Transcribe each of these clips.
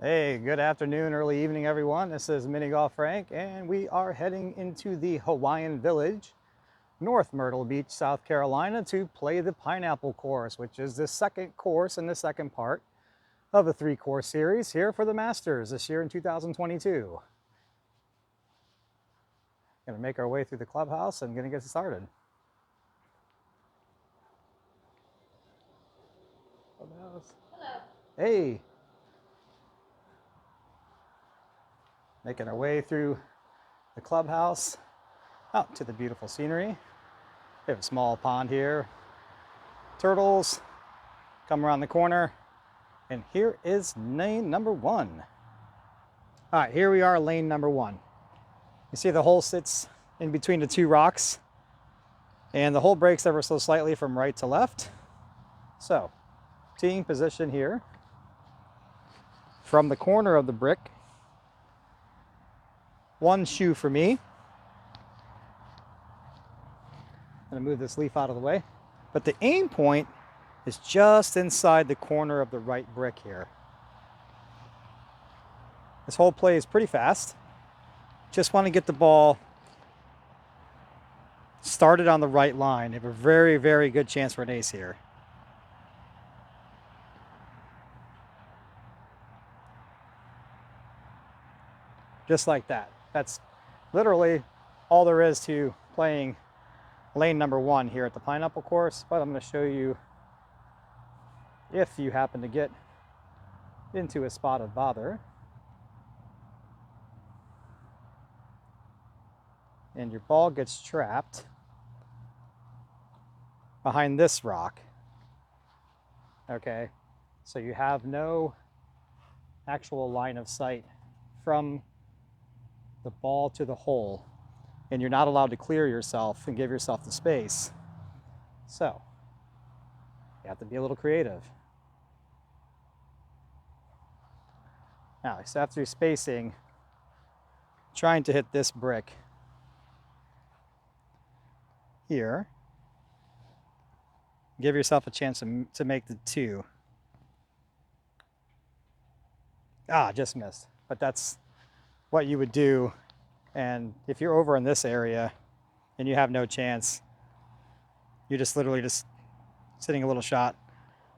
Hey, good afternoon, early evening, everyone. This is Mini Golf Frank, and we are heading into the Hawaiian Village, North Myrtle Beach, South Carolina, to play the Pineapple Course, which is the second course in the second part of a three-course series here for the Masters this year in 2022. Gonna make our way through the clubhouse and gonna get started. Clubhouse. Hello. Hey. Making our way through the clubhouse out to the beautiful scenery. We have a small pond here. Turtles come around the corner, and here is lane number one. All right, here we are, lane number one. You see the hole sits in between the two rocks, and the hole breaks ever so slightly from right to left. So, teeing position here from the corner of the brick. One shoe for me. I'm gonna move this leaf out of the way. But the aim point is just inside the corner of the right brick here. This hole play is pretty fast. Just want to get the ball started on the right line. You have a very, very good chance for an ace here. Just like that. That's literally all there is to playing lane number one here at the Pineapple Course, but I'm going to show you if you happen to get into a spot of bother and your ball gets trapped behind this rock. Okay, so you have no actual line of sight from the ball to the hole, and you're not allowed to clear yourself and give yourself the space. So you have to be a little creative. Now, so after you're spacing, trying to hit this brick here, give yourself a chance to make the two. Just missed. But that's what you would do. And if you're over in this area and you have no chance, you're just literally just sitting a little shot,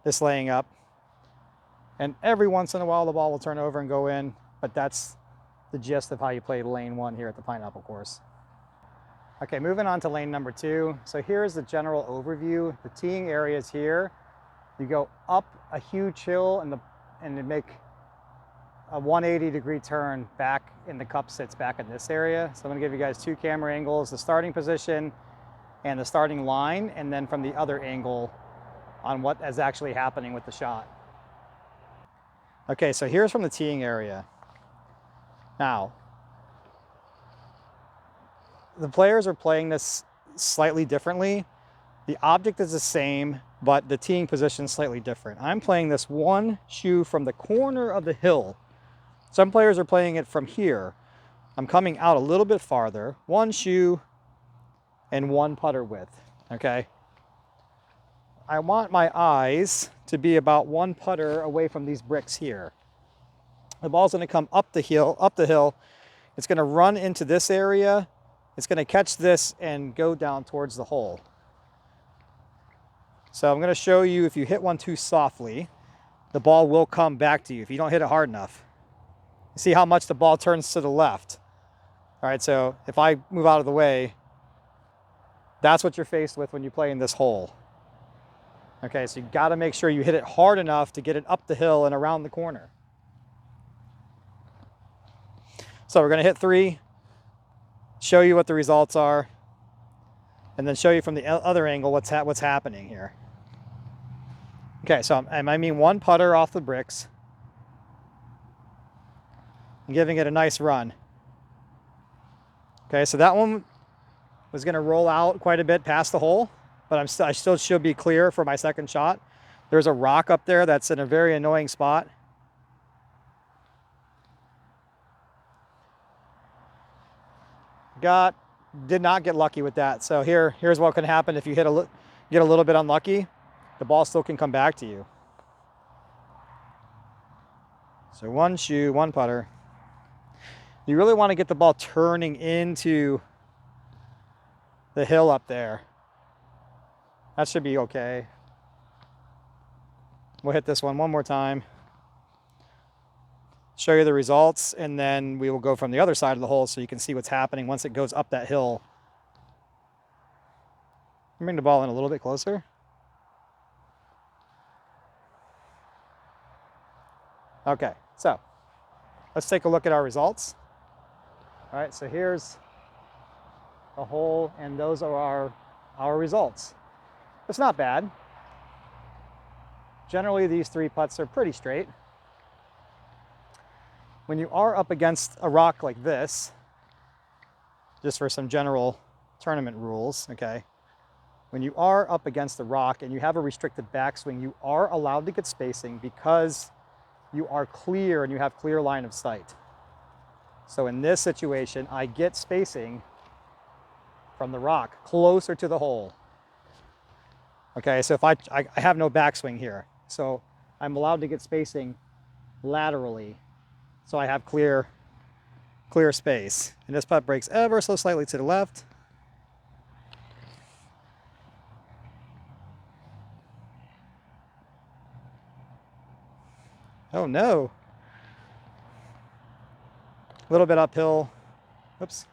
just laying up. And every once in a while, the ball will turn over and go in, but that's the gist of how you play lane one here at the Pineapple Course. Okay, moving on to lane number two. So here's the general overview. The teeing area is here. You go up a huge hill and you make a 180-degree turn back, and the cup sits back in this area. So I'm gonna give you guys two camera angles, the starting position and the starting line, and then from the other angle on what is actually happening with the shot. Okay, so here's from the teeing area. Now, the players are playing this slightly differently. The object is the same, but the teeing position is slightly different. I'm playing this one shoe from the corner of the hill. Some players are playing it from here. I'm coming out a little bit farther, one shoe and one putter width, okay? I want my eyes to be about one putter away from these bricks here. The ball's gonna come up the hill. It's gonna run into this area. It's gonna catch this and go down towards the hole. So I'm gonna show you, if you hit one too softly, the ball will come back to you if you don't hit it hard enough. You see how much the ball turns to the left. All right, so if I move out of the way, that's what you're faced with when you play in this hole. Okay, so you gotta make sure you hit it hard enough to get it up the hill and around the corner. So we're gonna hit three, show you what the results are, and then show you from the other angle what's happening here. Okay, so I mean one putter off the bricks, and giving it a nice run. Okay, so that one was gonna roll out quite a bit past the hole, but I still should be clear for my second shot. There's a rock up there that's in a very annoying spot. Did not get lucky with that. So here's what can happen if you get a little bit unlucky. The ball still can come back to you. So one shoe, one putter. You really want to get the ball turning into the hill up there. That should be okay. We'll hit this one more time. Show you the results, and then we will go from the other side of the hole so you can see what's happening once it goes up that hill. Bring the ball in a little bit closer. Okay, so let's take a look at our results. All right, so here's the hole, and those are our results. It's not bad. Generally, these 3 putts are pretty straight. When you are up against a rock like this, just for some general tournament rules, okay? When you are up against the rock and you have a restricted backswing, you are allowed to get spacing because you are clear and you have clear line of sight. So in this situation, I get spacing from the rock closer to the hole. Okay, so if I have no backswing here, so I'm allowed to get spacing laterally, so I have clear space. And this putt breaks ever so slightly to the left. Oh no. A little bit uphill. Oops.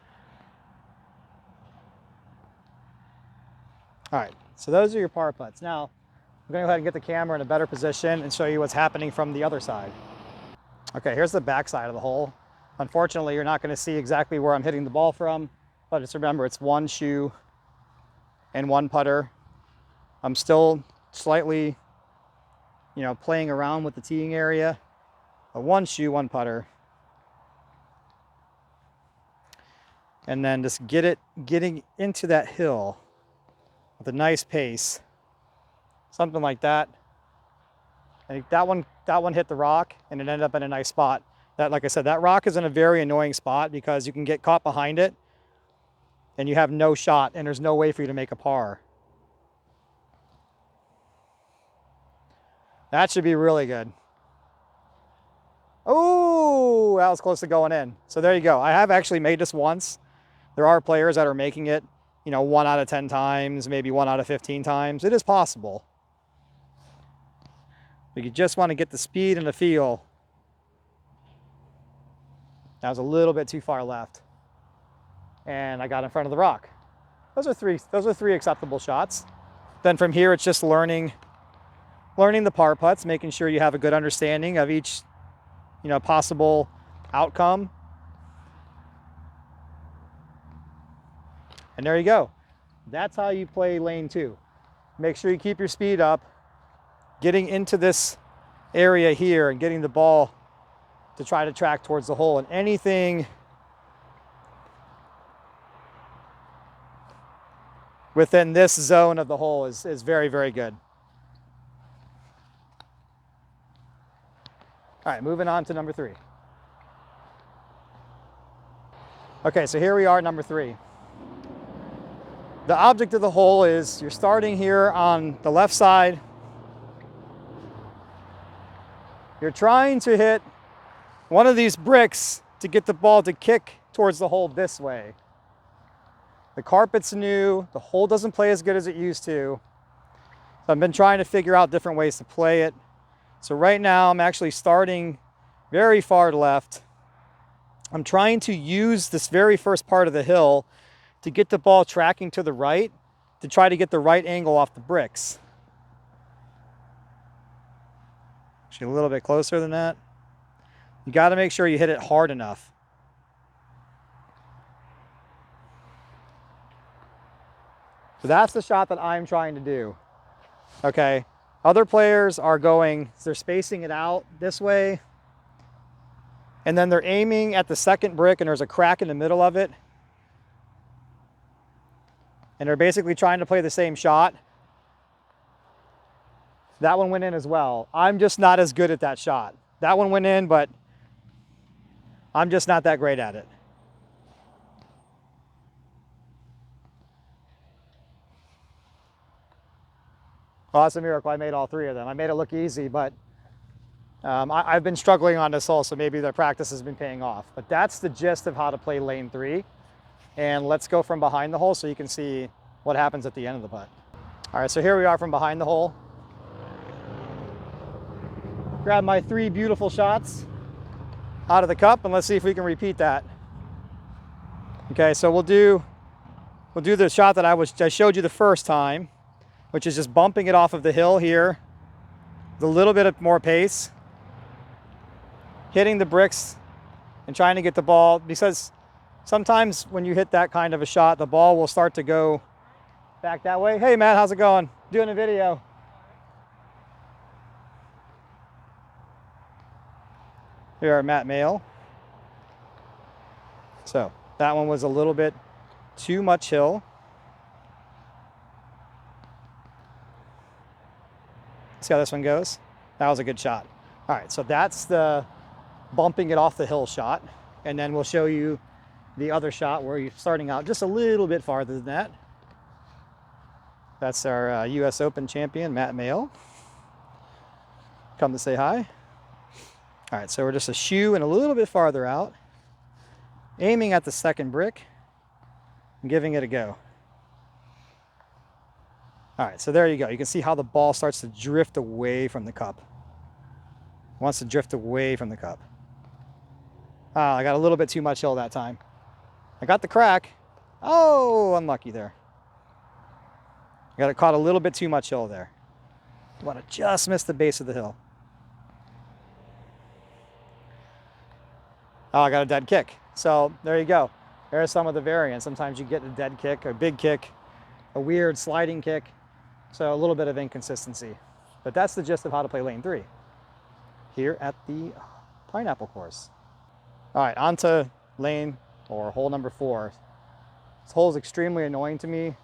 All right, so those are your par putts. Now, I'm gonna go ahead and get the camera in a better position and show you what's happening from the other side. Okay, here's the back side of the hole. Unfortunately, you're not gonna see exactly where I'm hitting the ball from, but just remember, it's one shoe and one putter. I'm still slightly, playing around with the teeing area. A one shoe, one putter. And then just getting into that hill with a nice pace, something like that. And that one hit the rock and it ended up in a nice spot. That, like I said, that rock is in a very annoying spot because you can get caught behind it and you have no shot and there's no way for you to make a par. That should be really good. Oh, that was close to going in. So there you go. I have actually made this once. There are players that are making it, 1 out of 10 times, maybe 1 out of 15 times. It is possible. But you just want to get the speed and the feel. That was a little bit too far left. And I got in front of the rock. Those are three acceptable shots. Then from here, it's just learning the par putts, making sure you have a good understanding of each, possible outcome. And there you go. That's how you play lane 2. Make sure you keep your speed up, getting into this area here and getting the ball to try to track towards the hole. And anything within this zone of the hole is very, very good. All right, moving on to number 3. Okay, so here we are, number 3. The object of the hole is you're starting here on the left side. You're trying to hit one of these bricks to get the ball to kick towards the hole this way. The carpet's new, the hole doesn't play as good as it used to. So I've been trying to figure out different ways to play it. So right now I'm actually starting very far left. I'm trying to use this very first part of the hill to get the ball tracking to the right to try to get the right angle off the bricks. Actually a little bit closer than that. You got to make sure you hit it hard enough. So that's the shot that I'm trying to do. Okay. Other players are they're spacing it out this way. And then they're aiming at the second brick and there's a crack in the middle of it. And they're basically trying to play the same shot. That one went in as well. I'm just not as good at that shot. That one went in, but I'm just not that great at it. Well, that's a miracle. I made all 3 of them. I made it look easy, but I've been struggling on this hole, so maybe the practice has been paying off. But that's the gist of how to play lane 3. And let's go from behind the hole so you can see what happens at the end of the putt. All right, so here we are from behind the hole. Grab my 3 beautiful shots out of the cup, and let's see if we can repeat that. Okay, so we'll do the shot that I showed you the first time, which is just bumping it off of the hill here with a little bit of more pace, hitting the bricks and trying to get the ball, because sometimes when you hit that kind of a shot, the ball will start to go back that way. Hey Matt, how's it going? Doing a video. Here are Matt Mail. So that one was a little bit too much hill. See how this one goes? That was a good shot. All right, so that's the bumping it off the hill shot. And then we'll show you the other shot where you're starting out just a little bit farther than that. That's our US Open champion, Matt Mail. Come to say hi. All right, so we're just a shoe and a little bit farther out, aiming at the second brick and giving it a go. All right, so there you go. You can see how the ball starts to drift away from the cup. It wants to drift away from the cup. I got a little bit too much hill that time. I got the crack. Oh, unlucky there. I got it caught a little bit too much hill there. I want to just miss the base of the hill. Oh, I got a dead kick. So there you go. There's some of the variants. Sometimes you get a dead kick, a big kick, a weird sliding kick. So a little bit of inconsistency. But that's the gist of how to play lane 3 here at the Pineapple course. All right, on to lane or hole number 4. This hole is extremely annoying to me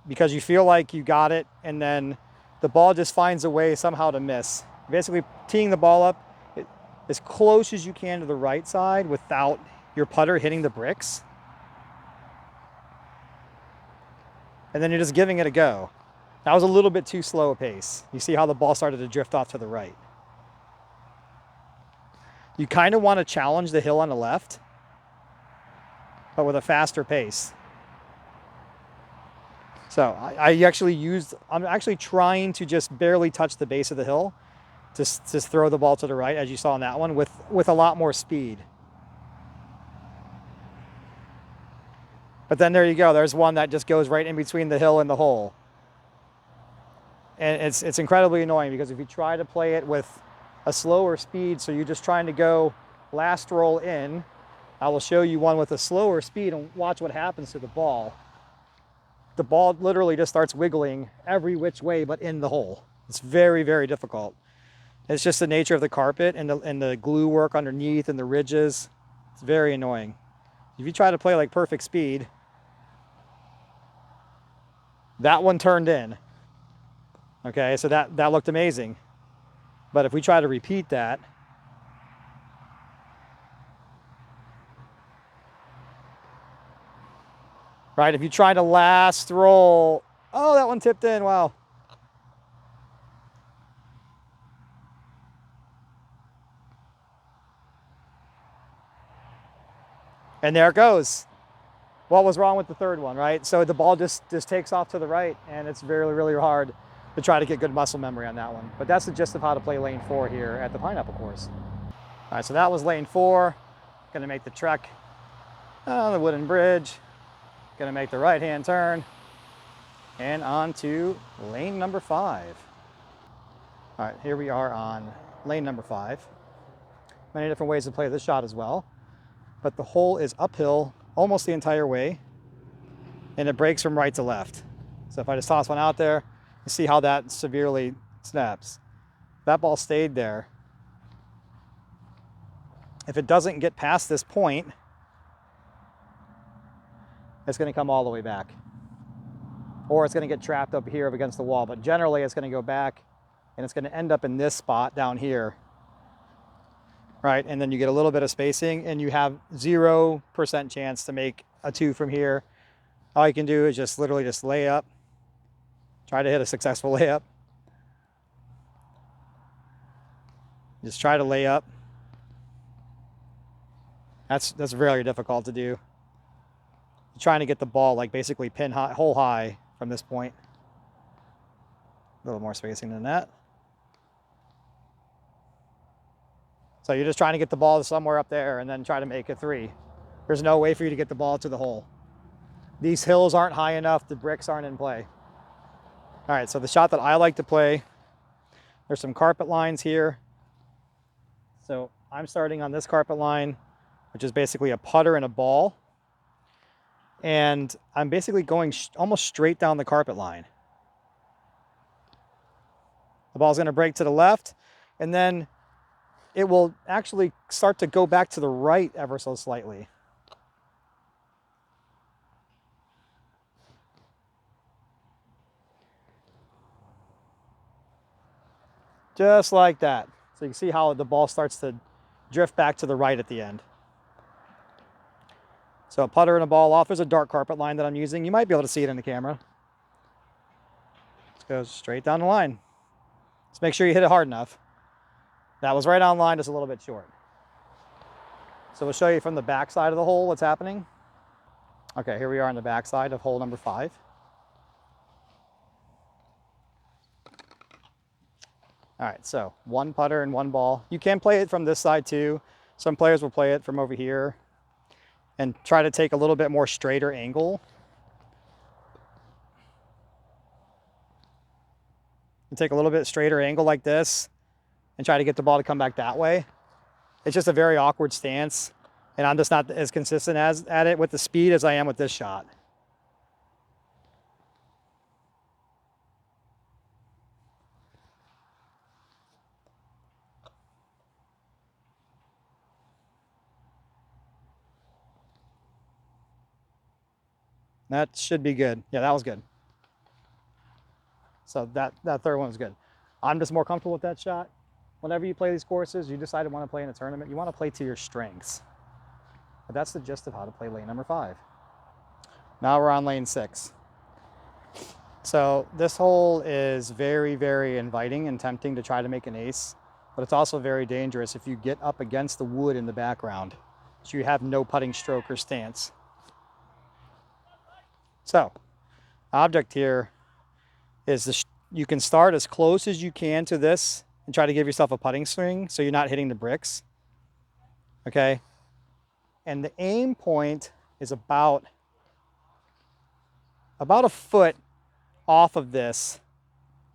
because you feel like you got it and then the ball just finds a way somehow to miss. Basically teeing the ball up as close as you can to the right side without your putter hitting the bricks. And then you're just giving it a go. That was a little bit too slow a pace. You see how the ball started to drift off to the right. You kind of want to challenge the hill on the left, but with a faster pace. So I'm actually trying to just barely touch the base of the hill, just throw the ball to the right, as you saw in that one, with a lot more speed. But then there you go. There's one that just goes right in between the hill and the hole. And it's incredibly annoying because if you try to play it with a slower speed, so you're just trying to go last roll in, I will show you one with a slower speed and watch what happens to the ball. The ball literally just starts wiggling every which way but in the hole. It's very, very difficult. It's just the nature of the carpet and the glue work underneath and the ridges. It's very annoying. If you try to play like perfect speed, that one turned in. Okay, so that looked amazing. But if we try to repeat that, right, if you try to last roll, oh, that one tipped in, wow. And there it goes. What was wrong with the third one, right? So the ball just takes off to the right, and it's really, really hard to try to get good muscle memory on that one. But that's the gist of how to play lane 4 here at the Pineapple course. All right, so that was lane 4. Gonna make the trek on the wooden bridge. Gonna make the right-hand turn and on to lane number 5. All right, here we are on lane number 5. Many different ways to play this shot as well, but the hole is uphill almost the entire way and it breaks from right to left. So if I just toss one out there, you see how that severely snaps. That ball stayed there. If it doesn't get past this point, it's going to come all the way back. Or it's going to get trapped up here up against the wall. But generally, it's going to go back and it's going to end up in this spot down here. Right? And then you get a little bit of spacing and you have 0% chance to make a 2 from here. All you can do is just literally just lay up. Try to hit a successful layup. Just try to lay up. That's very difficult to do. You're trying to get the ball like basically pin high, hole high from this point. A little more spacing than that. So you're just trying to get the ball somewhere up there and then try to make a 3. There's no way for you to get the ball to the hole. These hills aren't high enough. The bricks aren't in play. All right, so the shot that I like to play, there's some carpet lines here. So I'm starting on this carpet line, which is basically a putter and a ball. And I'm basically going almost straight down the carpet line. The ball's going to break to the left, and then it will actually start to go back to the right ever so slightly. Just like that. So you can see how the ball starts to drift back to the right at the end. So a putter and a ball off. There's a dark carpet line that I'm using. You might be able to see it in the camera. Let's go straight down the line. Just make sure you hit it hard enough. That was right on line, just a little bit short. So we'll show you from the back side of the hole what's happening. Okay, here we are on the back side of hole number 5. All right, so 1 putter and 1 ball. You can play it from this side too. Some players will play it from over here and try to take a little bit more straighter angle. And take a little bit straighter angle like this and try to get the ball to come back that way. It's just a very awkward stance, and I'm just not as consistent at it with the speed as I am with this shot. That should be good. Yeah, that was good. So that third one was good. I'm just more comfortable with that shot. Whenever you play these courses, you decide to want to play in a tournament, you want to play to your strengths. But that's the gist of how to play lane number 5. Now we're on lane 6. So this hole is very, very inviting and tempting to try to make an ace, but it's also very dangerous if you get up against the wood in the background, so you have no putting stroke or stance. So, object here is you can start as close as you can to this and try to give yourself a putting swing so you're not hitting the bricks. Okay? And the aim point is about a foot off of this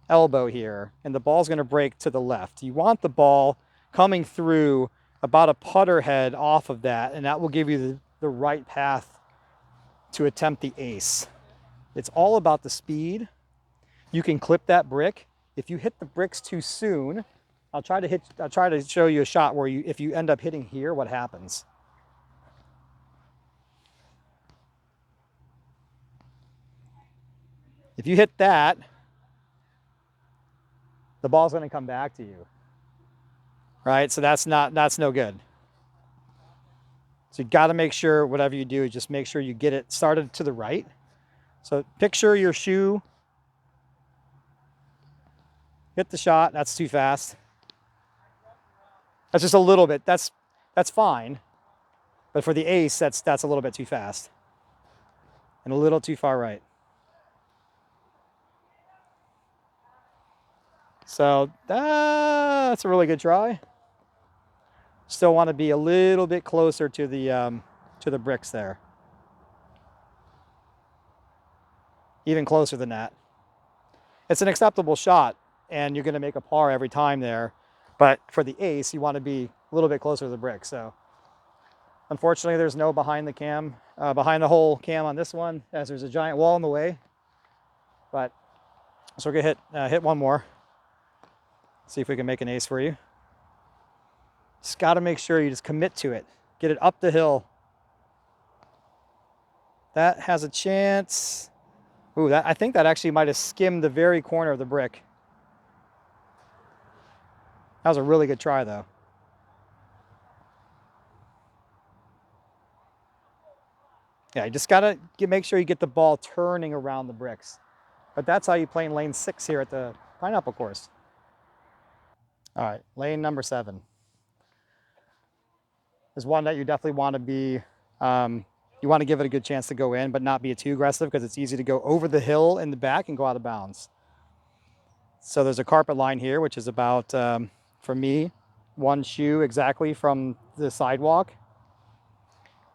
elbow here, and the ball's going to break to the left. You want the ball coming through about a putter head off of that, and that will give you the right path to attempt the ace. It's all about the speed. You can clip that brick. If you hit the bricks too soon, I'll try to show you a shot where if you end up hitting here, what happens. If you hit that, the ball's going to come back to you. Right? So that's no good. So you got to make sure whatever you do, just make sure you get it started to the right. So picture your shoe. Hit the shot. That's too fast. That's just a little bit. That's fine. But for the ace, that's a little bit too fast. And a little too far right. So that's a really good try. Still want to be a little bit closer to the bricks there. Even closer than that. It's an acceptable shot, and you're going to make a par every time there. But for the ace, you want to be a little bit closer to the brick. So unfortunately, there's no behind the hole cam on this one, as there's a giant wall in the way. But so we're gonna hit one more. See if we can make an ace for you. Just got to make sure you just commit to it. Get it up the hill. That has a chance. Ooh, I think that actually might have skimmed the very corner of the brick. That was a really good try, though. Yeah, you just got to make sure you get the ball turning around the bricks. But that's how you play in lane 6 here at the Pineapple course. All right, lane number 7 is one that you definitely want to be, you want to give it a good chance to go in, but not be too aggressive because it's easy to go over the hill in the back and go out of bounds. So there's a carpet line here, which is about, for me, 1 shoe exactly from the sidewalk.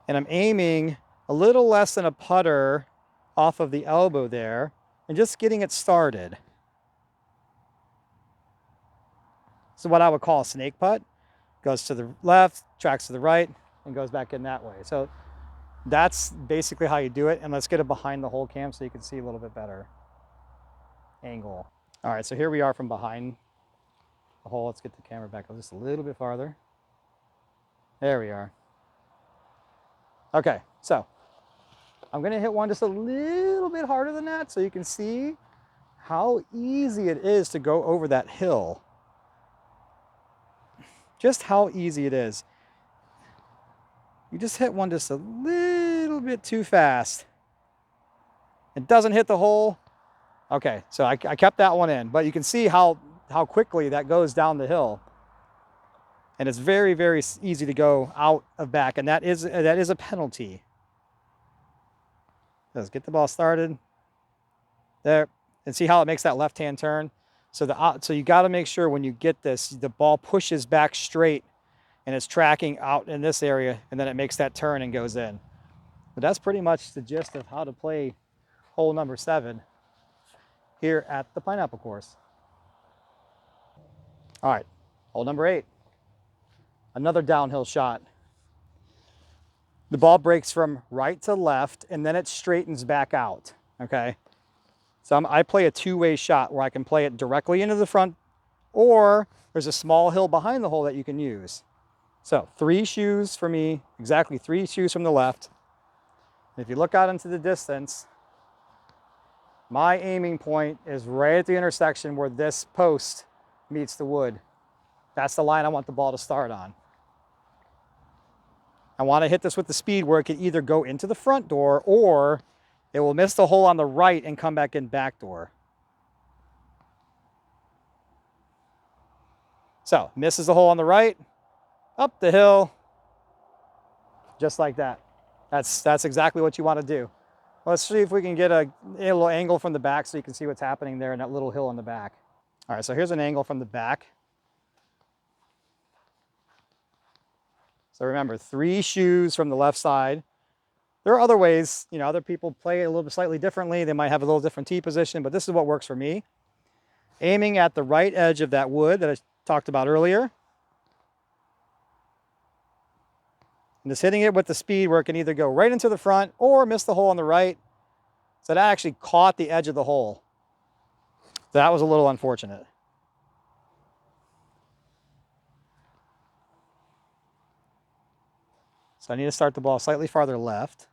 And I'm aiming a little less than a putter off of the elbow there and just getting it started. So what I would call a snake putt. Goes to the left, tracks to the right, and goes back in that way. So that's basically how you do it. And let's get it behind the hole cam so you can see a little bit better angle. All right, so here we are from behind the hole. Let's get the camera back just a little bit farther. There we are. Okay, so I'm gonna hit one just a little bit harder than that so you can see how easy it is to go over that hill. Just how easy it is. You just hit one just a little bit too fast. It doesn't hit the hole. Okay, so I kept that one in, but you can see how quickly that goes down the hill. And it's very, very easy to go out of back, and that is a penalty. Let's get the ball started. There, and see how it makes that left-hand turn? So you got to make sure when you get this, the ball pushes back straight and it's tracking out in this area, and then it makes that turn and goes in. But that's pretty much the gist of how to play hole number 7 here at the Pineapple Course. All right, hole number 8. Another downhill shot. The ball breaks from right to left, and then it straightens back out, okay? So I play a two-way shot where I can play it directly into the front, or there's a small hill behind the hole that you can use. So 3 shoes for me, exactly 3 shoes from the left. And if you look out into the distance, my aiming point is right at the intersection where this post meets the wood. That's the line I want the ball to start on. I want to hit this with the speed where it can either go into the front door or it will miss the hole on the right and come back in back door. So, misses the hole on the right, up the hill, just like that. That's exactly what you want to do. Let's see if we can get a little angle from the back so you can see what's happening there in that little hill in the back. All right, so here's an angle from the back. So remember, 3 shoes from the left side. There are other ways, you know, other people play it a little bit slightly differently. They might have a little different tee position, but this is what works for me. Aiming at the right edge of that wood that I talked about earlier. And just hitting it with the speed where it can either go right into the front or miss the hole on the right. So that actually caught the edge of the hole. That was a little unfortunate. So I need to start the ball slightly farther left.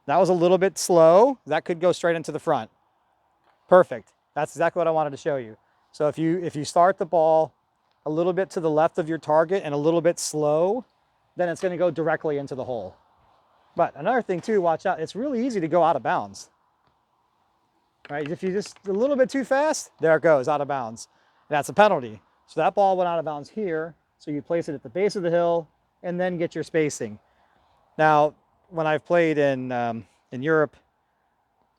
That was a little bit slow. That could go straight into the front. Perfect. That's exactly what I wanted to show you. So if you start the ball a little bit to the left of your target and a little bit slow, then it's going to go directly into the hole. But another thing too, watch out. It's really easy to go out of bounds. Right? If you just a little bit too fast, there it goes, out of bounds. And that's a penalty. So that ball went out of bounds here. So you place it at the base of the hill and then get your spacing. Now, when I've played in Europe,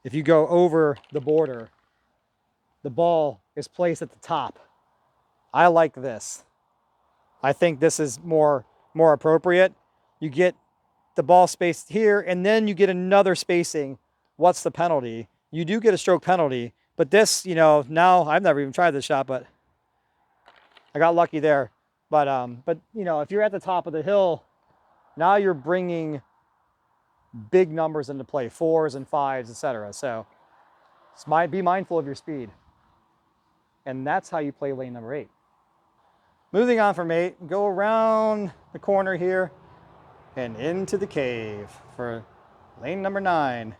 if you go over the border, the ball is placed at the top. I like this. I think this is more appropriate. You get the ball spaced here, and then you get another spacing. What's the penalty? You do get a stroke penalty, but this, you know, now I've never even tried this shot, but I got lucky there. But you know, if you're at the top of the hill, now you're bringing big numbers into play, 4s and 5s, etc. So be mindful of your speed. And that's how you play lane number 8. Moving on from 8, go around the corner here and into the cave for lane number 9.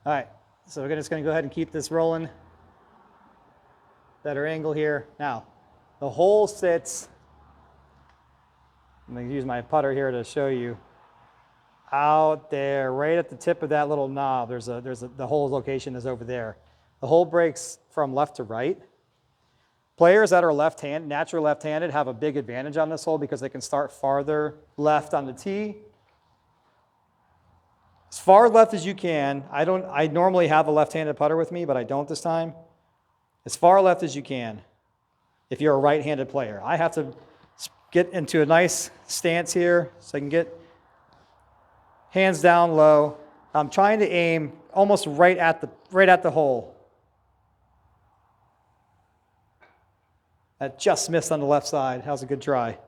All right, so we're just going to go ahead and keep this rolling. Better angle here. Now, the hole sits, I'm going to use my putter here to show you, out there, right at the tip of that little knob. The hole location is over there. The hole breaks from left to right. Players that are natural left-handed have a big advantage on this hole because they can start farther left on the tee. As far left as you can. I normally have a left-handed putter with me, but I don't this time. As far left as you can if you're a right-handed player. I have to get into a nice stance here so I can get hands down low. I'm trying to aim almost right at the hole. That just missed on the left side. That was a good try.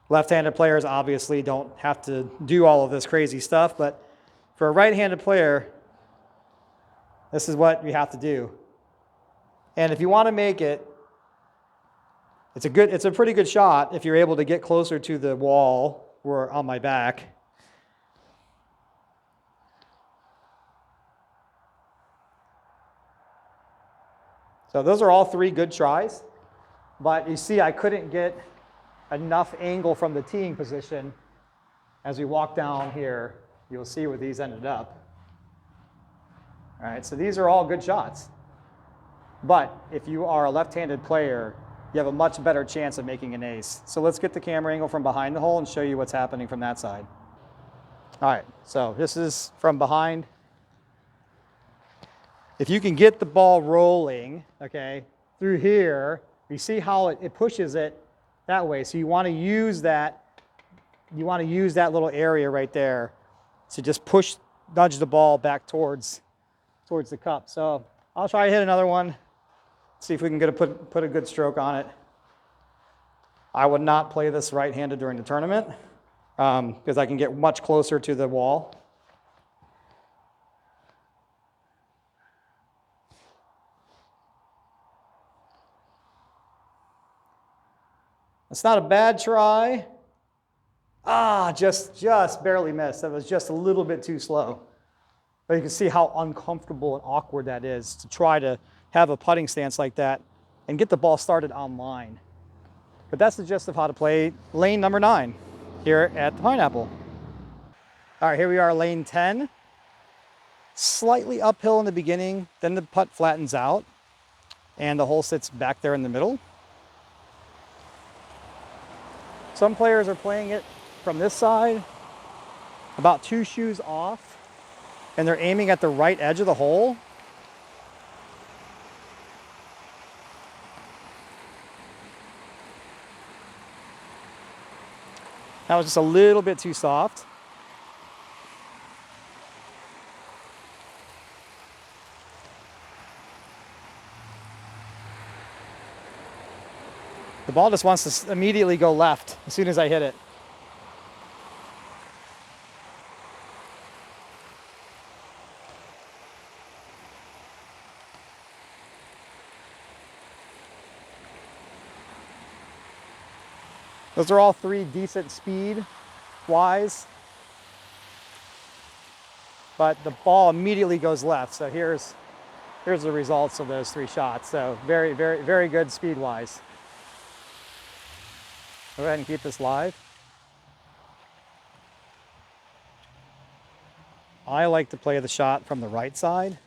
Left-handed players obviously don't have to do all of this crazy stuff, but for a right-handed player, this is what you have to do. And if you want to make it, it's a pretty good shot if you're able to get closer to the wall or on my back. So those are all 3 good tries. But you see, I couldn't get enough angle from the teeing position. As we walk down here, you'll see where these ended up. All right, so these are all good shots. But if you are a left-handed player, you have a much better chance of making an ace. So let's get the camera angle from behind the hole and show you what's happening from that side. All right, so this is from behind. If you can get the ball rolling, okay, through here, you see how it pushes it that way. So you want to use that little area right there to just nudge the ball back towards the cup. So I'll try to hit another one, see if we can put a good stroke on it. I would not play this right-handed during the tournament because I can get much closer to the wall. It's not a bad try. Just barely missed. That was just a little bit too slow. But you can see how uncomfortable and awkward that is to try to have a putting stance like that and get the ball started on line. But that's the gist of how to play lane number 9 here at the Pineapple. All right, here we are, lane 10. Slightly uphill in the beginning, then the putt flattens out, and the hole sits back there in the middle. Some players are playing it from this side, about 2 shoes off, and they're aiming at the right edge of the hole. That was just a little bit too soft. The ball just wants to immediately go left as soon as I hit it. Those are all 3 decent speed-wise, but the ball immediately goes left. So here's the results of those 3 shots. So very, very, very good speed-wise. Go ahead and keep this live. I like to play the shot from the right side.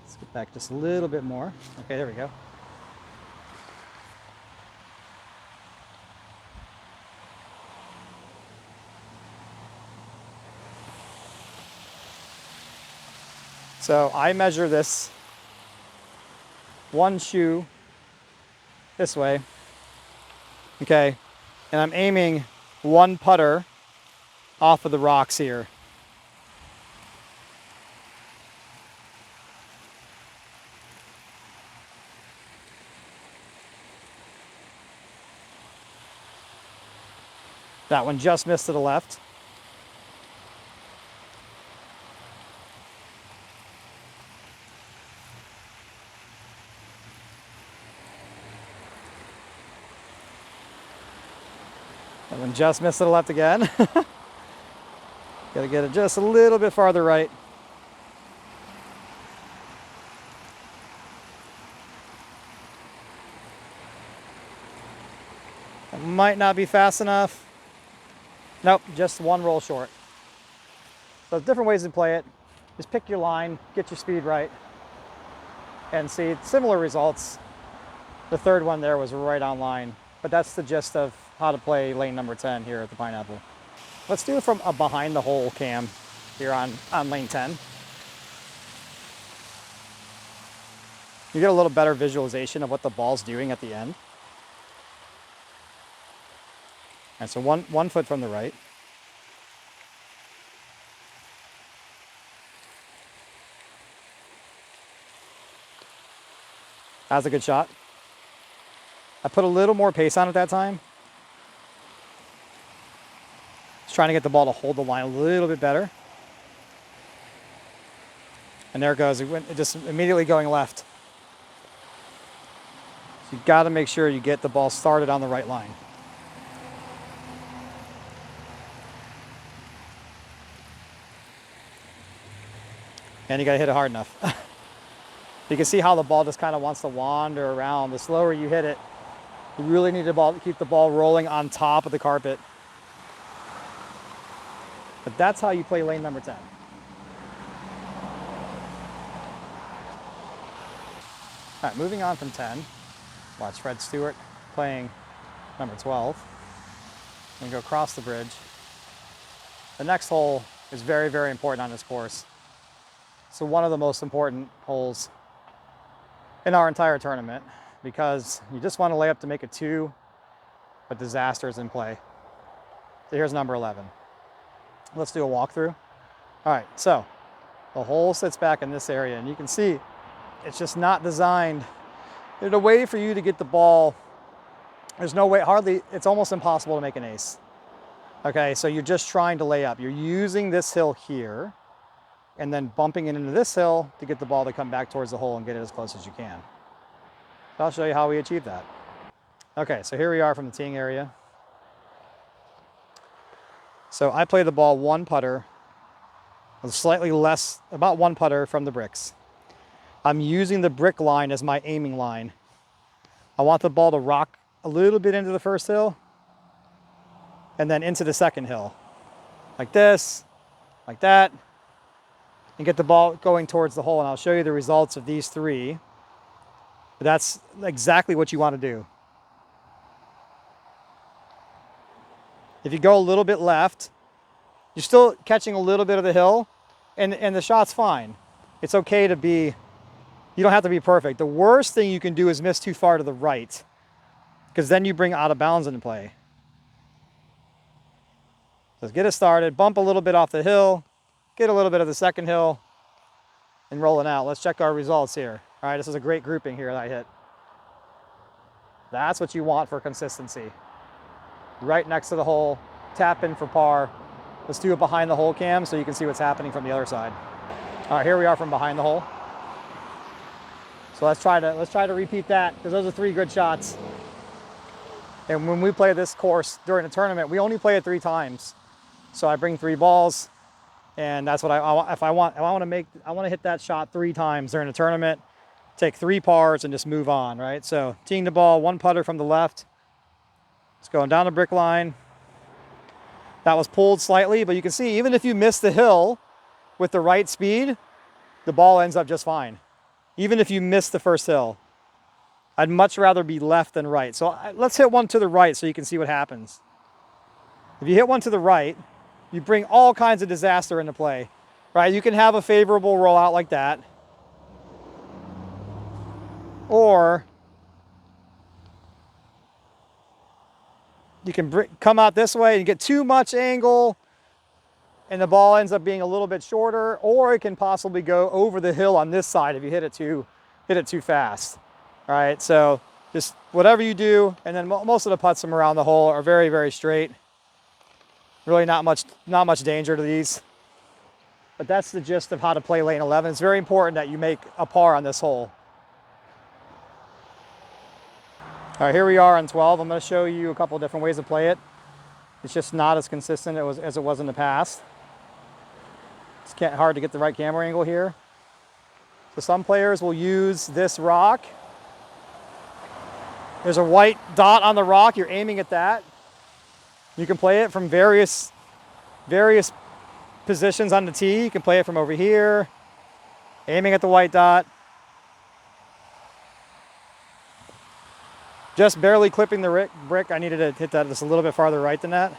Let's get back just a little bit more. Okay, there we go. So I measure this 1 shoe this way, okay, and I'm aiming 1 putter off of the rocks here. That one just missed to the left. That one just missed to the left again. Gotta get it just a little bit farther right. That might not be fast enough. Nope, just 1 roll short. So there's different ways to play it. Just pick your line, get your speed right. and see similar results. The third one there was right on line, but that's the gist of how to play lane number 10 here at the Pineapple. Let's do it from a behind the hole cam here on lane 10. You get a little better visualization of what the ball's doing at the end. And so one foot from the right. That's a good shot. I put a little more pace on it that time. Just trying to get the ball to hold the line a little bit better. And there it goes. It just immediately going left. So you got to make sure you get the ball started on the right line. And you got to hit it hard enough. You can see how the ball just kind of wants to wander around. The slower you hit it, you really need to keep the ball rolling on top of the carpet. But that's how you play lane number 10. All right, moving on from 10. Watch Fred Stewart playing number 12. And go across the bridge. The next hole is very, very important on this course. So one of the most important holes in our entire tournament, because you just want to lay up to make a 2, but disaster is in play. So here's number 11. Let's do a walkthrough. All right, so the hole sits back in this area, and you can see it's just not designed. There's a way for you to get the ball. There's no way, it's almost impossible to make an ace. Okay, so you're just trying to lay up. You're using this hill here, and then bumping it into this hill to get the ball to come back towards the hole and get it as close as you can. So I'll show you how we achieve that. Okay, so here we are from the teeing area. So I play the ball one putter, slightly less, about one putter from the bricks. I'm using the brick line as my aiming line. I want the ball to rock a little bit into the first hill and then into the second hill. Like this, like that, and get the ball going towards the hole. And I'll show you the results of these 3. But that's exactly what you want to do. If you go a little bit left, you're still catching a little bit of the hill, and the shot's fine. It's okay to be, you don't have to be perfect. The worst thing you can do is miss too far to the right, because then you bring out of bounds into play. Let's get it started, bump a little bit off the hill, get a little bit of the second hill, and rolling out. Let's check our results here. All right, this is a great grouping here that I hit. That's what you want for consistency. Right next to the hole, tap in for par. Let's do it behind the hole cam so you can see what's happening from the other side. All right, here we are from behind the hole. So let's try to repeat that, because those are 3 good shots. And when we play this course during a tournament, we only play it 3 times. So I bring 3 balls, and that's what I want to hit that shot 3 times during a tournament. Take 3 pars and just move on, right? So teeing the ball, 1 putter from the left. It's going down the brick line. That was pulled slightly, but you can see even if you miss the hill with the right speed, the ball ends up just fine. Even if you miss the first hill. I'd much rather be left than right. So let's hit one to the right so you can see what happens. If you hit one to the right, you bring all kinds of disaster into play, right? You can have a favorable rollout like that. Or you can come out this way and get too much angle and the ball ends up being a little bit shorter, or it can possibly go over the hill on this side if you hit it too fast. All right, so just whatever you do, and then most of the putts from around the hole are very, very straight. Really not much danger to these. But that's the gist of how to play lane 11. It's very important that you make a par on this hole. All right, here we are on 12. I'm going to show you a couple of different ways to play it. It's just not as consistent as it was in the past. It's hard to get the right camera angle here. So some players will use this rock. There's a white dot on the rock. You're aiming at that. You can play it from various positions on the tee. You can play it from over here, aiming at the white dot. Just barely clipping the brick. I needed to hit that just a little bit farther right than that.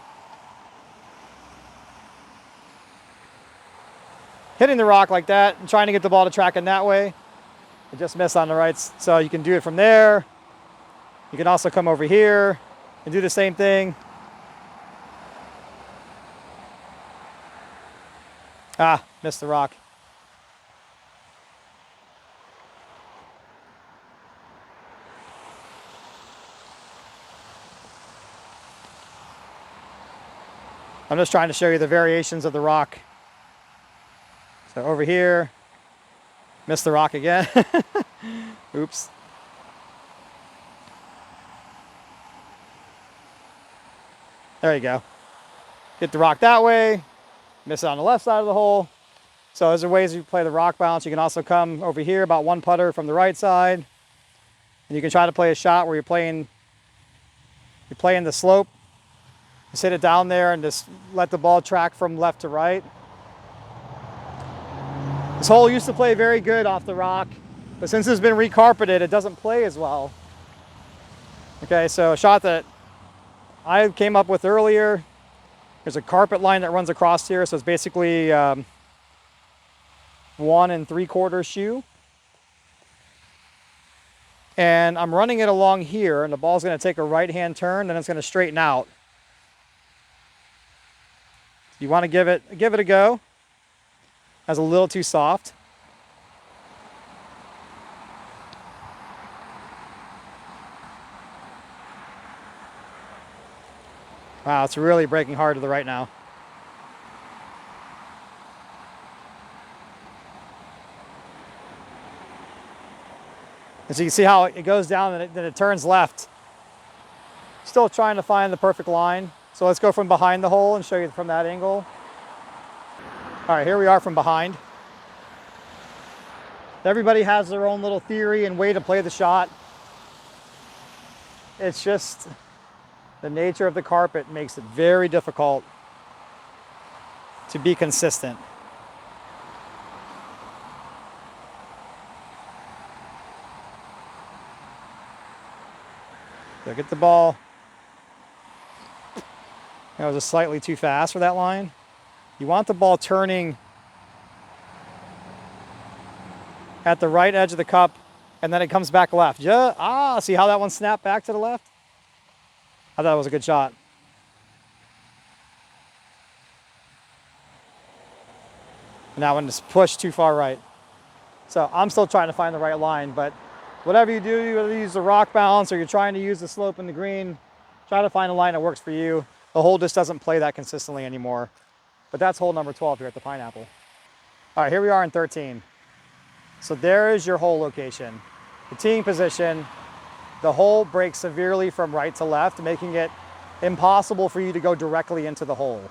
Hitting the rock like that and trying to get the ball to track in that way. I just missed on the right, so you can do it from there. You can also come over here and do the same thing. Ah, missed the rock. I'm just trying to show you the variations of the rock. So over here, missed the rock again. Oops. There you go. Hit the rock that way, miss it on the left side of the hole. So those are ways you play the rock bounce. You can also come over here about one putter from the right side. And you can try to play a shot where you're playing the slope. Just hit it down there and just let the ball track from left to right. This hole used to play very good off the rock, but since it's been recarpeted, it doesn't play as well. Okay, so a shot that I came up with earlier, there's a carpet line that runs across here, so it's basically 1 3/4 shoe. And I'm running it along here, and the ball's gonna take a right-hand turn, and it's gonna straighten out. You wanna give it a go. That's a little too soft. Wow, it's really breaking hard to the right now. And so you can see how it goes down and then it turns left. Still trying to find the perfect line. So let's go from behind the hole and show you from that angle. All right, here we are from behind. Everybody has their own little theory and way to play the shot. It's just the nature of the carpet makes it very difficult to be consistent. So get the ball. That was just slightly too fast for that line. You want the ball turning at the right edge of the cup, and then it comes back left. See how that one snapped back to the left? I thought it was a good shot. And that one just pushed too far right. So I'm still trying to find the right line, but whatever you do, you either use the rock bounce or you're trying to use the slope in the green, try to find a line that works for you. The hole just doesn't play that consistently anymore. But that's hole number 12 here at the Pineapple. All right, here we are in 13. So there is your hole location. The teeing position, the hole breaks severely from right to left, making it impossible for you to go directly into the hole.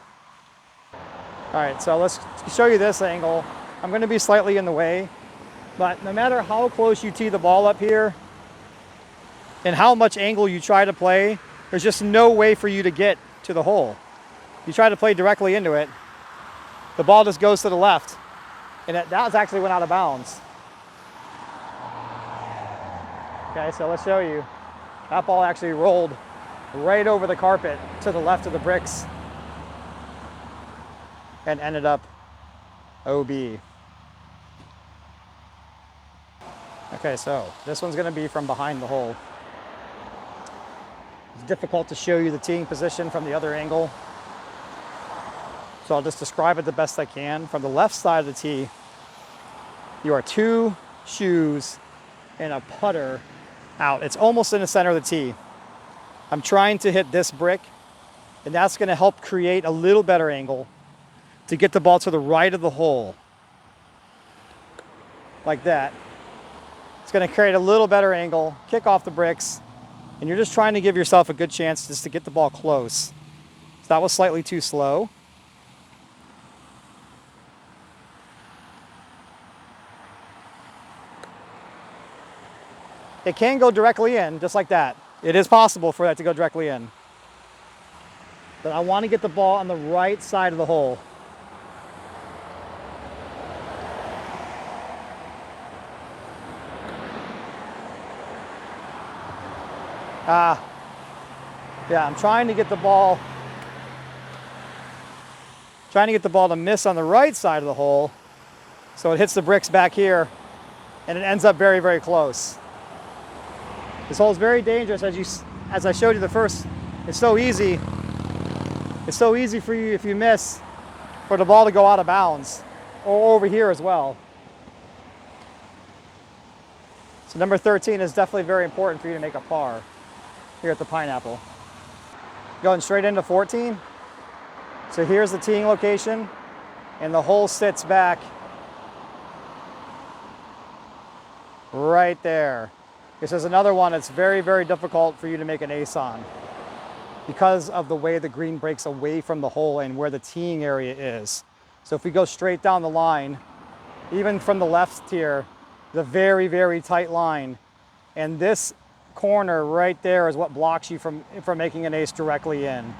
All right, so let's show you this angle. I'm going to be slightly in the way, but no matter how close you tee the ball up here and how much angle you try to play, there's just no way for you to get to the hole. You try to play directly into it, the ball just goes to the left, and that actually went out of bounds. Okay, so let's show you. That ball actually rolled right over the carpet to the left of the bricks and ended up OB. Okay, so this one's gonna be from behind the hole. It's difficult to show you the teeing position from the other angle. So I'll just describe it the best I can. From the left side of the tee, you are 2 shoes and a putter out. It's almost in the center of the tee. I'm trying to hit this brick, and that's gonna help create a little better angle to get the ball to the right of the hole. Like that. It's gonna create a little better angle, kick off the bricks, and you're just trying to give yourself a good chance just to get the ball close. So that was slightly too slow. It can go directly in, just like that. It is possible for that to go directly in. But I want to get the ball on the right side of the hole. Yeah, I'm trying to get the ball to miss on the right side of the hole, so it hits the bricks back here, and it ends up very, very close. This hole is very dangerous, as I showed you the first. It's so easy. It's so easy for you, if you miss, for the ball to go out of bounds, or over here as well. So number 13 is definitely very important for you to make a par here at the Pineapple. Going straight into 14. So here's the teeing location, and the hole sits back right there. This is another one that's very, very difficult for you to make an ace on because of the way the green breaks away from the hole and where the teeing area is. So if we go straight down the line, even from the left here, the very, very tight line, and this corner right there is what blocks you from making an ace directly in.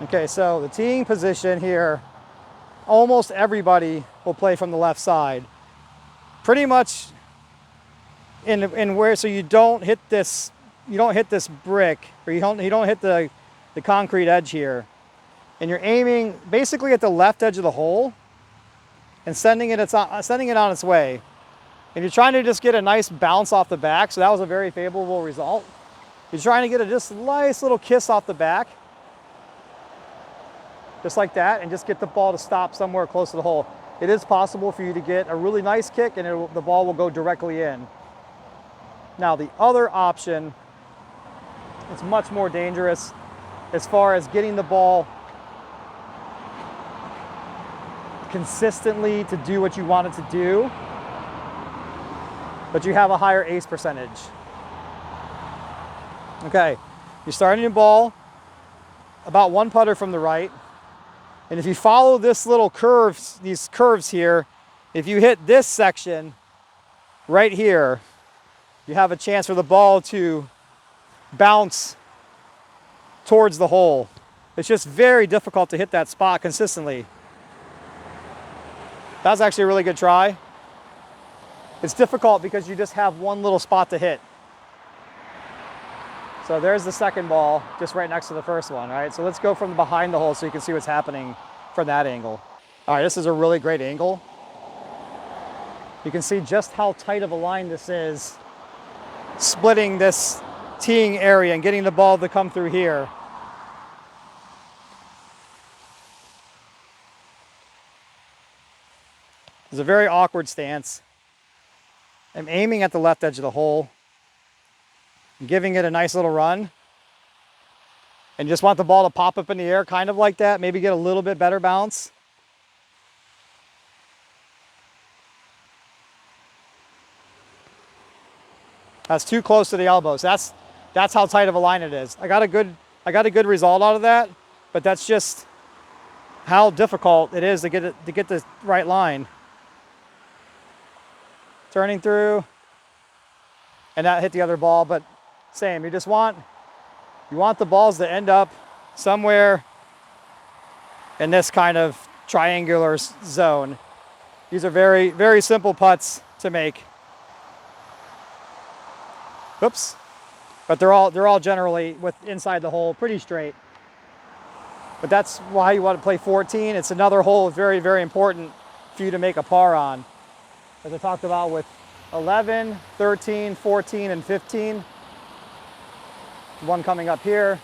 Okay, so the teeing position here, almost everybody will play from the left side. Pretty much in where, so you don't hit this brick, or you don't hit the concrete edge here. And you're aiming basically at the left edge of the hole and sending it on its way. And you're trying to just get a nice bounce off the back, so that was a very favorable result. You're trying to get a just nice little kiss off the back, just like that, and just get the ball to stop somewhere close to the hole. It is possible for you to get a really nice kick and the ball will go directly in. Now the other option, it's much more dangerous as far as getting the ball consistently to do what you want it to do, but you have a higher ace percentage. Okay, you're starting your ball about one putter from the right, and if you follow this little curves, these curves here, if you hit this section right here, you have a chance for the ball to bounce towards the hole. It's just very difficult to hit that spot consistently. That was actually a really good try. It's difficult because you just have one little spot to hit. So there's the second ball, just right next to the first one, right? So let's go from behind the hole so you can see what's happening from that angle. All right, this is a really great angle. You can see just how tight of a line this is, splitting this teeing area and getting the ball to come through here. It's a very awkward stance. I'm aiming at the left edge of the hole, giving it a nice little run, and just want the ball to pop up in the air, kind of like that, maybe get a little bit better bounce. That's too close to the elbows. That's how tight of a line it is. I got a good result out of that, but that's just how difficult it is to get the right line. Turning through, and that hit the other ball, but same. You want the balls to end up somewhere in this kind of triangular zone. These are very, very simple putts to make. Oops. But they're all generally inside the hole, pretty straight. But that's why you want to play 14. It's another hole very, very important for you to make a par on. As I talked about with 11, 13, 14, and 15. One coming up here.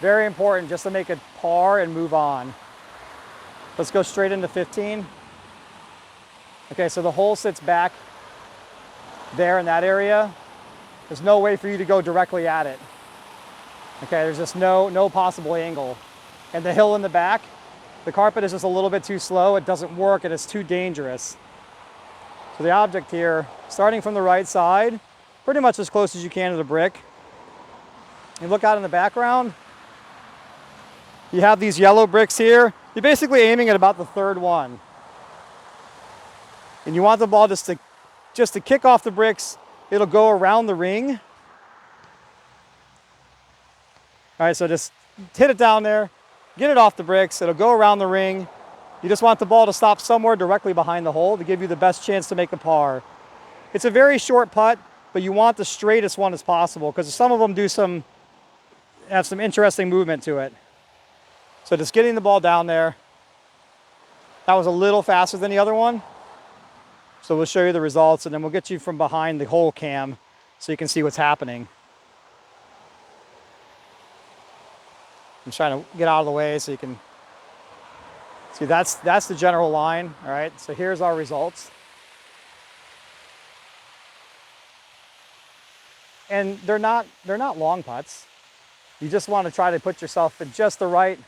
Very important just to make a par and move on. Let's go straight into 15. Okay, so the hole sits back there in that area. There's no way for you to go directly at it. Okay, there's just no possible angle. And the hill in the back, the carpet is just a little bit too slow. It doesn't work and it's too dangerous. So the object here, starting from the right side, pretty much as close as you can to the brick. You look out in the background, you have these yellow bricks here. You're basically aiming at about the third one. And you want the ball just to kick off the bricks. It'll go around the ring. All right, so just hit it down there, get it off the bricks. It'll go around the ring. You just want the ball to stop somewhere directly behind the hole to give you the best chance to make a par. It's a very short putt, but you want the straightest one as possible because some of them have some interesting movement to it. So just getting the ball down there. That was a little faster than the other one. So we'll show you the results and then we'll get you from behind the hole cam so you can see what's happening. I'm trying to get out of the way so you can see that's the general line. All right, so here's our results. And they're not long putts. You just want to try to put yourself in just the right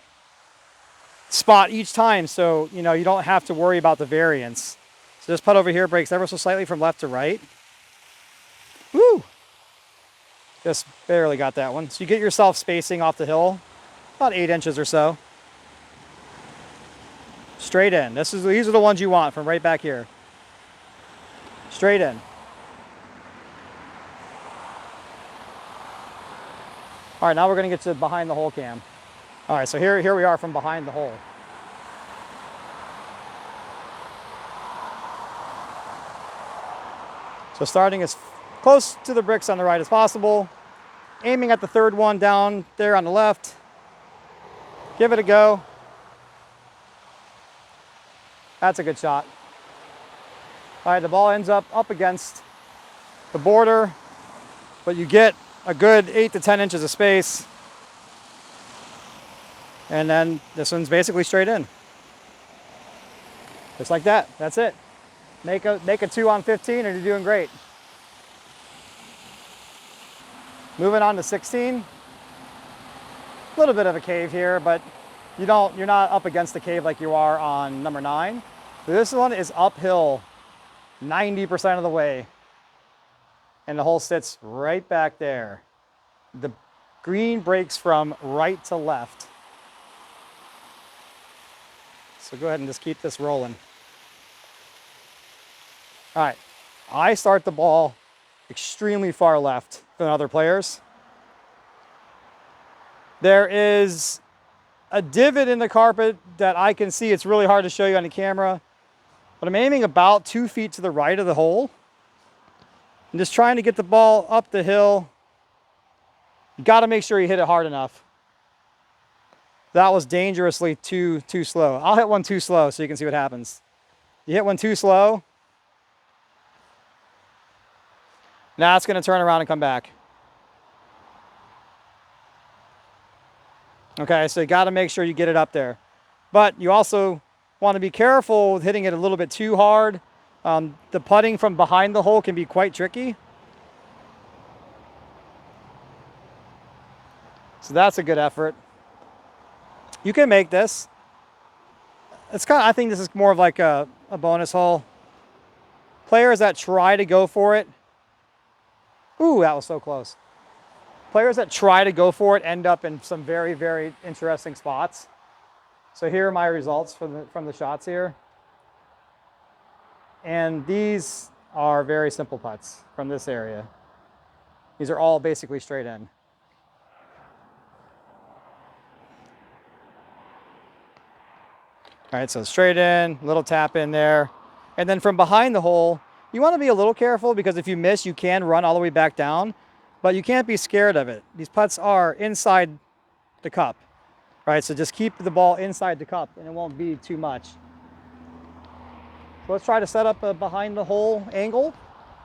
spot each time so you don't have to worry about the variance. So this putt over here breaks ever so slightly from left to right. Woo! Just barely got that one. So you get yourself spacing off the hill, about 8 inches or so. Straight in. These are the ones you want from right back here. Straight in. All right, now we're going to get to behind the hole cam. All right, so here we are from behind the hole. So starting as close to the bricks on the right as possible, aiming at the third one down there on the left. Give it a go. That's a good shot. All right, the ball ends up against the border, but you get a good 8 to 10 inches of space. And then this one's basically straight in. Just like that, that's it. Make a 2 on 15 and you're doing great. Moving on to 16. A little bit of a cave here, but you're not up against the cave like you are on number 9. This one is uphill 90% of the way. And the hole sits right back there. The green breaks from right to left. So go ahead and just keep this rolling. All right, I start the ball extremely far left than other players. There is a divot in the carpet that I can see. It's really hard to show you on the camera, but I'm aiming about 2 feet to the right of the hole. I'm just trying to get the ball up the hill. You got to make sure you hit it hard enough. That was dangerously too slow. I'll hit one too slow so you can see what happens. You hit one too slow. Now it's going to turn around and come back. Okay, so you got to make sure you get it up there. But you also want to be careful with hitting it a little bit too hard. The putting from behind the hole can be quite tricky. So that's a good effort. You can make this. I think this is more of like a bonus hole. Players that try to go for it. Ooh, that was so close. Players that try to go for it end up in some very, very interesting spots. So here are my results from the shots here. And these are very simple putts from this area. These are all basically straight in. All right, so straight in, little tap in there. And then from behind the hole, you want to be a little careful because if you miss, you can run all the way back down, but you can't be scared of it. These putts are inside the cup, right? So just keep the ball inside the cup and it won't be too much. So let's try to set up a behind the hole angle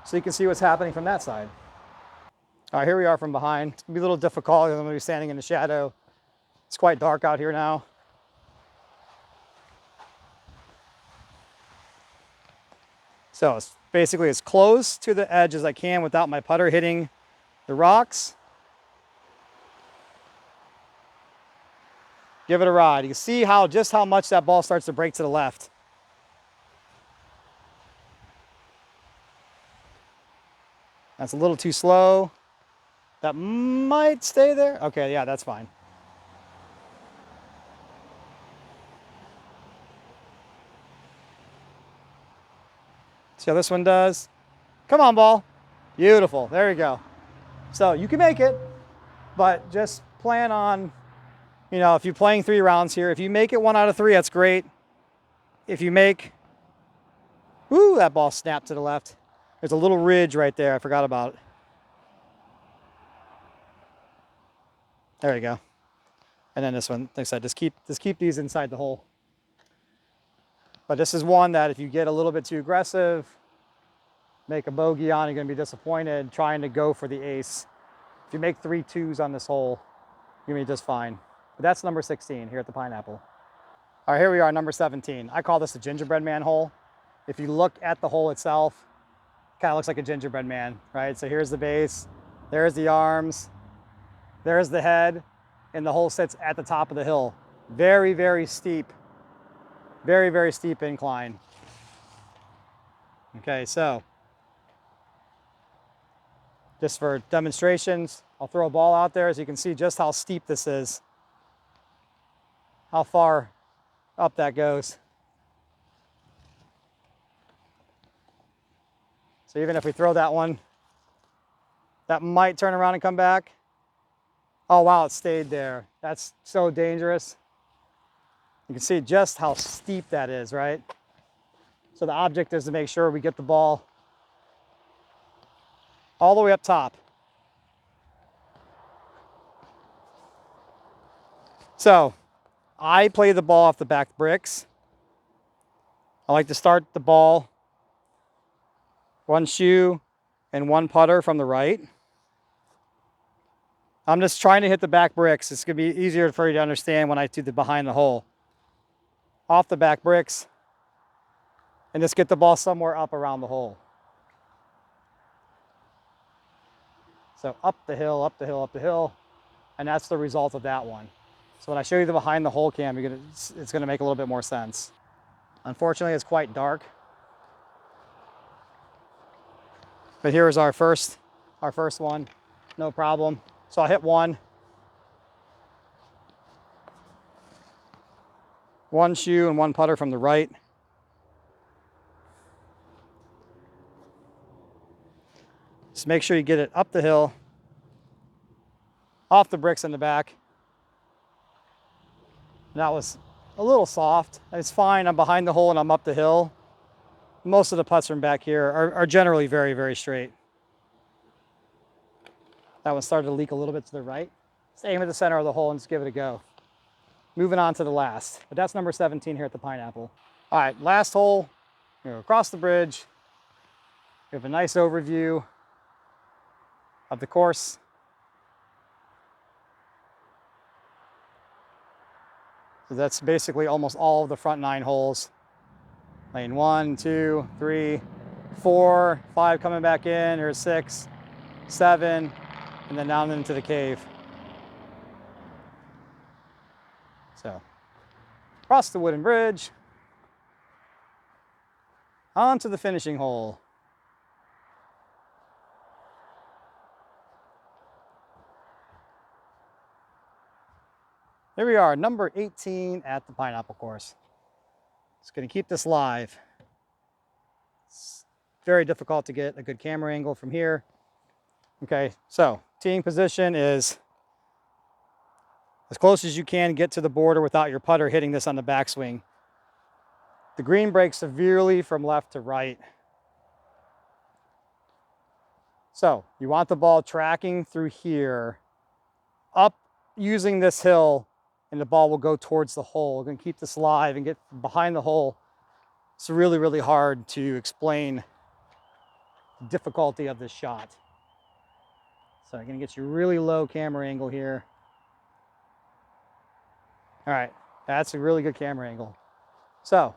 so you can see what's happening from that side. All right, here we are from behind. It's gonna be a little difficult because I'm gonna be standing in the shadow. It's quite dark out here now. So it's basically as close to the edge as I can without my putter hitting the rocks. Give it a ride. You can see just how much that ball starts to break to the left. That's a little too slow. That might stay there. Okay, yeah, that's fine. See how this one does? Come on, ball. Beautiful. There you go. So you can make it, but just plan on, if you're playing 3 rounds here, if you make it 1 out of 3, that's great. If you that ball snapped to the left. There's a little ridge right there. I forgot about it. There you go. And then this one, like I said, just keep these inside the hole. But this is one that if you get a little bit too aggressive, make a bogey on, you're gonna be disappointed trying to go for the ace. If you make 3 2s on this hole, you're gonna be just fine. But that's number 16 here at the Pineapple. All right, here we are, number 17. I call this a gingerbread man hole. If you look at the hole itself, it kind of looks like a gingerbread man, right? So here's the base, there's the arms, there's the head, and the hole sits at the top of the hill. Very, very steep. Very, very steep incline. Okay, so just for demonstrations, I'll throw a ball out there so you can see just how steep this is, how far up that goes. So even if we throw that one, that might turn around and come back. Oh wow, it stayed there. That's so dangerous. You can see just how steep that is, right? So the object is to make sure we get the ball all the way up top. So I play the ball off the back bricks. I like to start the ball 1 shoe and 1 putter from the right. I'm just trying to hit the back bricks. It's gonna be easier for you to understand when I do the behind the hole. Off the back bricks, and just get the ball somewhere up around the hole. So up the hill, up the hill, up the hill, and that's the result of that one. So when I show you the behind the hole cam, it's gonna make a little bit more sense. Unfortunately, it's quite dark. But here is our first one, no problem. So I'll hit 1 shoe and 1 putter from the right. Just make sure you get it up the hill, off the bricks in the back. And that was a little soft. It's fine, I'm behind the hole and I'm up the hill. Most of the putts from back here are generally very, very straight. That one started to leak a little bit to the right. Just aim at the center of the hole and just give it a go. Moving on to the last, but that's number 17 here at the Pineapple. All right, last hole, you go across the bridge. We have a nice overview of the course. So that's basically almost all of the front 9 holes. Lane 1, 2, 3, 4, 5 coming back in, here's 6, 7, and then down into the cave. So, across the wooden bridge, onto the finishing hole. Here we are, number 18 at the Pineapple course. Just gonna keep this live. It's very difficult to get a good camera angle from here. Okay, so teeing position is as close as you can get to the border without your putter hitting this on the backswing. The green breaks severely from left to right. So you want the ball tracking through here, up using this hill, and the ball will go towards the hole. We're gonna keep this live and get behind the hole. It's really, really hard to explain the difficulty of this shot. So I'm gonna get you really low camera angle here. All right, that's a really good camera angle. So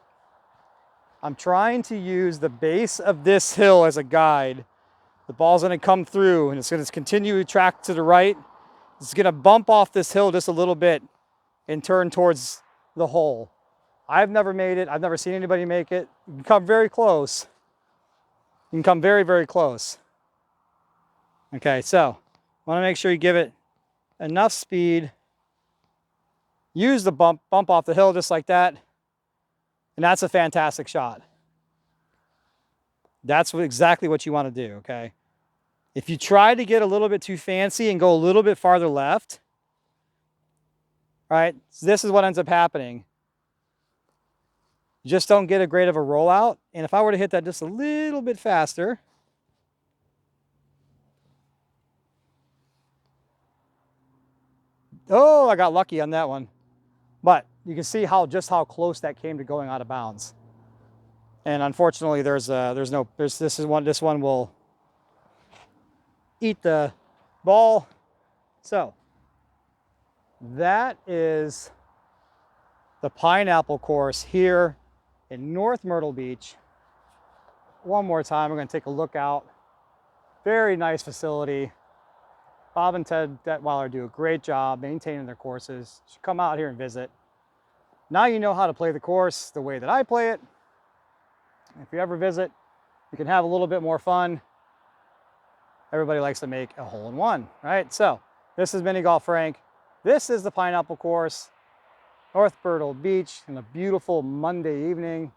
I'm trying to use the base of this hill as a guide. The ball's gonna come through and it's gonna continue to track to the right. It's gonna bump off this hill just a little bit and turn towards the hole. I've never made it. I've never seen anybody make it. You can come very close. You can come very, very close. Okay, so want to make sure you give it enough speed. Use the bump off the hill just like that. And that's a fantastic shot. That's exactly what you want to do, okay? If you try to get a little bit too fancy and go a little bit farther left, right, so this is what ends up happening. You just don't get a great of a rollout. And if I were to hit that just a little bit faster, Oh, I got lucky on that one. But you can see just how close that came to going out of bounds. And unfortunately, this one will eat the ball. So that is the Pineapple course here in North Myrtle Beach. One more time, we're going to take a look out. Very nice facility. Bob and Ted Detweiler do a great job maintaining their courses. You should come out here and visit. Now you know how to play the course the way that I play it. If you ever visit, you can have a little bit more fun. Everybody likes to make a hole-in-one, right? So this is Mini Golf Frank. This is the Pineapple course, North Myrtle Beach, on a beautiful Monday evening.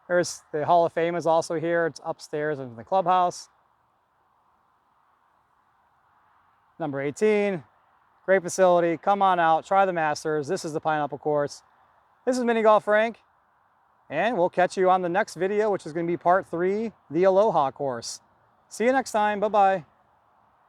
There's the Hall of Fame is also here. It's upstairs in the clubhouse. Number 18, great facility. Come on out, try the Masters. This is the Pineapple course. This is Mini Golf Frank, and we'll catch you on the next video, which is going to be part 3, the Aloha course. See you next time. Bye-bye.